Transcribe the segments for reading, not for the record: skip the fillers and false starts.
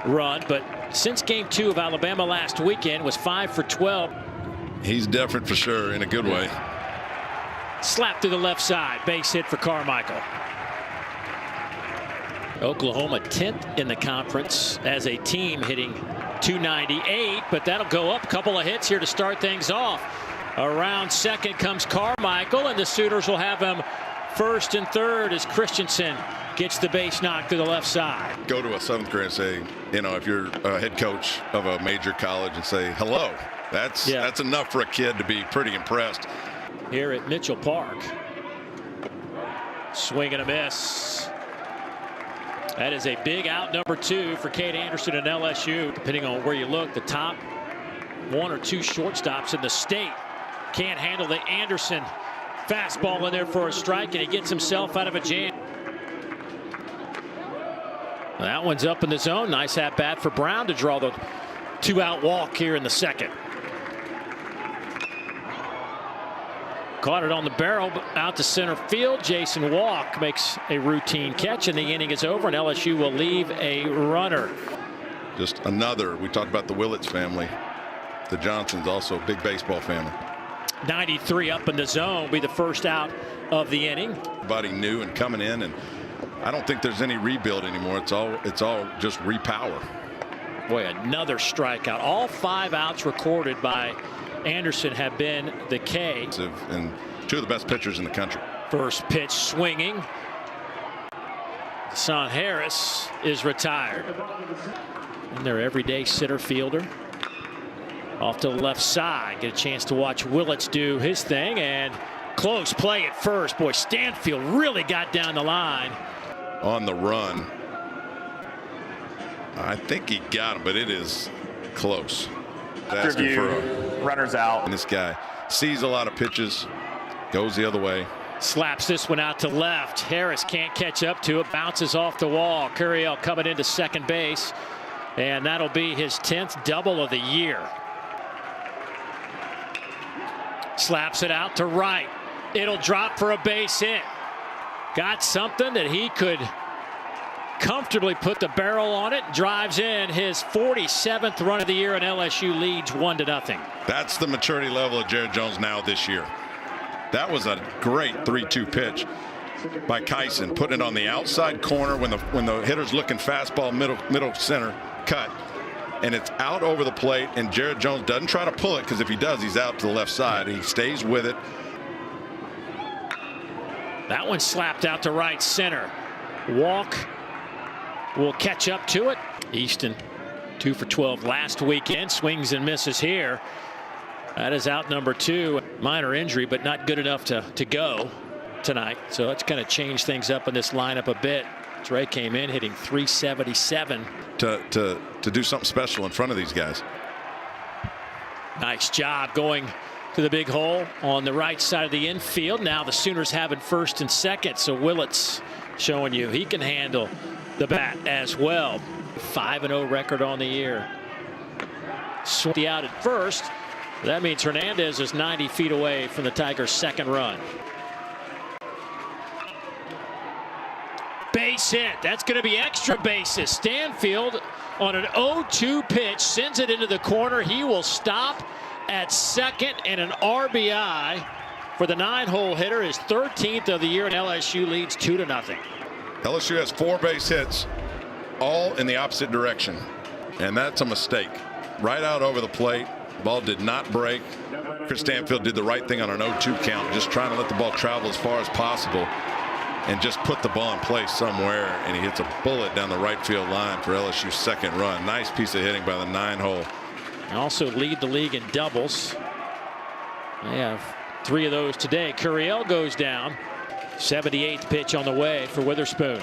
run, but since game 2 of Alabama last weekend was 5 for 12. He's different for sure, in a good way. Slap through the left side, base hit for Carmichael. Oklahoma 10th in the conference as a team, hitting .298, but that'll go up. A couple of hits here to start things off. Around second comes Carmichael, and the Sooners will have him first and third as Christensen gets the base knocked to the left side. Go to a 7th grade and say, you know, if you're a head coach of a major college, and say hello. That's enough for a kid to be pretty impressed. Here at Mitchell Park. Swing and a miss. That is a big out, number 2 for Cade Anderson and LSU. Depending on where you look, the top 1 or 2 shortstops in the state can't handle the Anderson fastball in there for a strike, and he gets himself out of a jam. That one's up in the zone. Nice at bat for Brown to draw the 2-out walk here in the second. Caught it on the barrel, out to center field. Jason Walk makes a routine catch, and the inning is over, and LSU will leave a runner. Just another. We talked about the Willits family. The Johnsons also a big baseball family. 93 up in the zone will be the first out of the inning. Everybody new and coming in, and I don't think there's any rebuild anymore. It's all just repower. Boy, another strikeout. All 5 outs recorded by Anderson have been the K. And 2 of the best pitchers in the country. First pitch swinging. Son Harris is retired. And their everyday center fielder. Off to the left side. Get a chance to watch Willits do his thing, and close play at first. Boy, Stanfield really got down the line. On the run. I think he got him, but it is close. Asking for runners out. And this guy sees a lot of pitches, goes the other way. Slaps this one out to left. Harris can't catch up to it. Bounces off the wall. Curiel coming into second base, and that'll be his 10th double of the year. Slaps it out to right. It'll drop for a base hit. Got something that he could comfortably put the barrel on it. Drives in his 47th run of the year, and LSU leads 1-0. That's the maturity level of Jared Jones now this year. That was a great 3-2 pitch by Kyson, putting it on the outside corner when the hitter's looking fastball middle center cut, and it's out over the plate, and Jared Jones doesn't try to pull it, because if he does, he's out to the left side. He stays with it. That one slapped out to right center. Walk will catch up to it. Easton 2 for 12 last weekend. Swings and misses here. That is out number 2. Minor injury, but not good enough to go tonight. So that's kind of changed things up in this lineup a bit. Trey came in hitting .377. To do something special in front of these guys. Nice job going to the big hole on the right side of the infield. Now the Sooners have it first and second, so Willits showing you he can handle the bat as well. 5-0 record on the year. Swing out at first. That means Hernandez is 90 feet away from the Tigers' second run. Base hit. That's going to be extra bases. Stanfield on an 0-2 pitch sends it into the corner. He will stop at second, and an RBI for the 9-hole hitter, his 13th of the year, and LSU leads 2-0. LSU has 4 base hits, all in the opposite direction, and that's a mistake. Right out over the plate. Ball did not break. Chris Stanfield did the right thing on an 0-2 count, just trying to let the ball travel as far as possible and just put the ball in place somewhere, and he hits a bullet down the right field line for LSU's second run. Nice piece of hitting by the 9-hole. Also lead the league in doubles. They have 3 of those today. Curiel goes down. 78th pitch on the way for Witherspoon.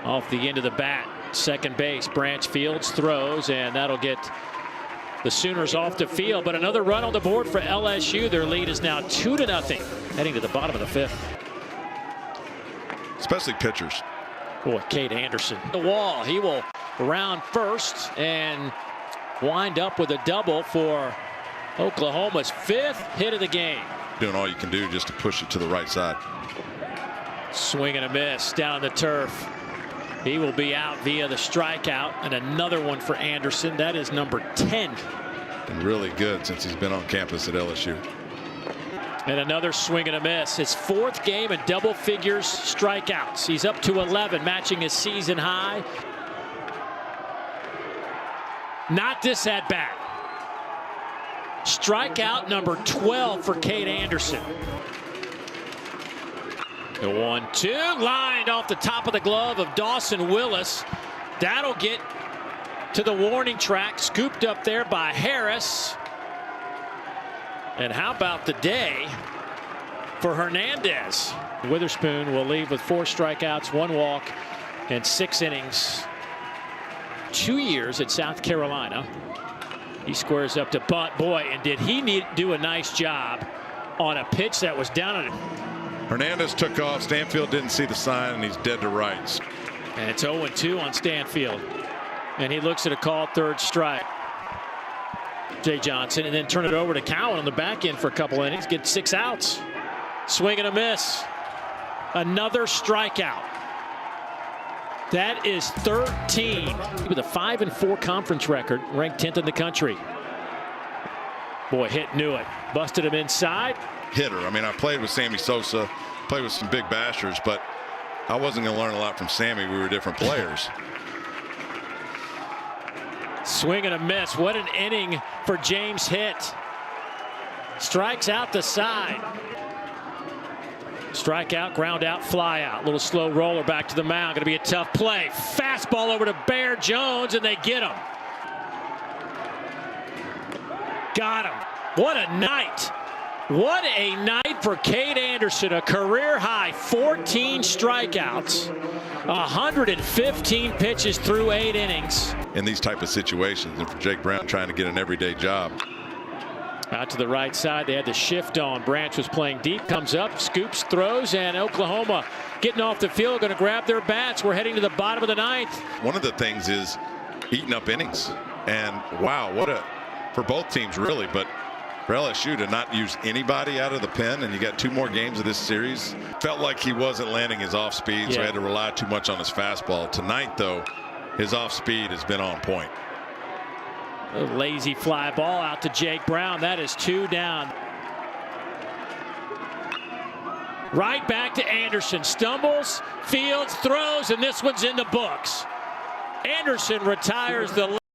Off the end of the bat, second base. Branch Fields throws, and that'll get the Sooners off the field. But another run on the board for LSU. Their lead is now 2-0, heading to the bottom of the 5th. Especially pitchers. Boy, Cade Anderson. The wall. He will round first and wind up with a double for Oklahoma's 5th hit of the game. Doing all you can do just to push it to the right side. Swing and a miss down the turf. He will be out via the strikeout, and another one for Anderson. That is number 10. And really good since he's been on campus at LSU. And another swing and a miss. His 4th game in double figures strikeouts. He's up to 11, matching his season high. Not this at bat. Strikeout number 12 for Cade Anderson. The 1-2 lined off the top of the glove of Dawson Willis. That'll get to the warning track, scooped up there by Harris. And how about the day for Hernandez? Witherspoon will leave with 4 strikeouts, 1 walk, and 6 innings. 2 years at South Carolina. He squares up to bunt. Boy, and did he do a nice job on a pitch that was down on him. Hernandez took off. Stanfield didn't see the sign, and he's dead to rights. And it's 0-2 on Stanfield. And he looks at a called 3rd strike. Jay Johnson, and then turn it over to Cowan on the back end for a couple innings. Get 6 outs. Swing and a miss. Another strikeout. That is 13 with a 5-4 conference record, ranked 10th in the country. Boy, hit knew it. Busted him inside. Hitter. I mean, I played with Sammy Sosa, played with some big bashers, but I wasn't going to learn a lot from Sammy. We were different players. Swing and a miss. What an inning for James Hitt. Strikes out the side. Strikeout, ground out, fly out. Little slow roller back to the mound. Going to be a tough play. Fastball over to Bear Jones, and they get him. Got him. What a night. What a night for Cade Anderson. A career high 14 strikeouts, 115 pitches through 8 innings. In these type of situations, and for Jake Brown trying to get an everyday job. Out to the right side, they had the shift on. Branch was playing deep, comes up, scoops, throws, and Oklahoma getting off the field, going to grab their bats. We're heading to the bottom of the 9th. One of the things is eating up innings. And wow, what a, for both teams really, but for LSU to not use anybody out of the pen, and you got 2 more games of this series. Felt like he wasn't landing his off speed, so he had to rely too much on his fastball. Tonight, though, his off speed has been on point. A lazy fly ball out to Jake Brown. That is 2 down. Right back to Anderson. Stumbles, fields, throws, and this one's in the books. Anderson retires the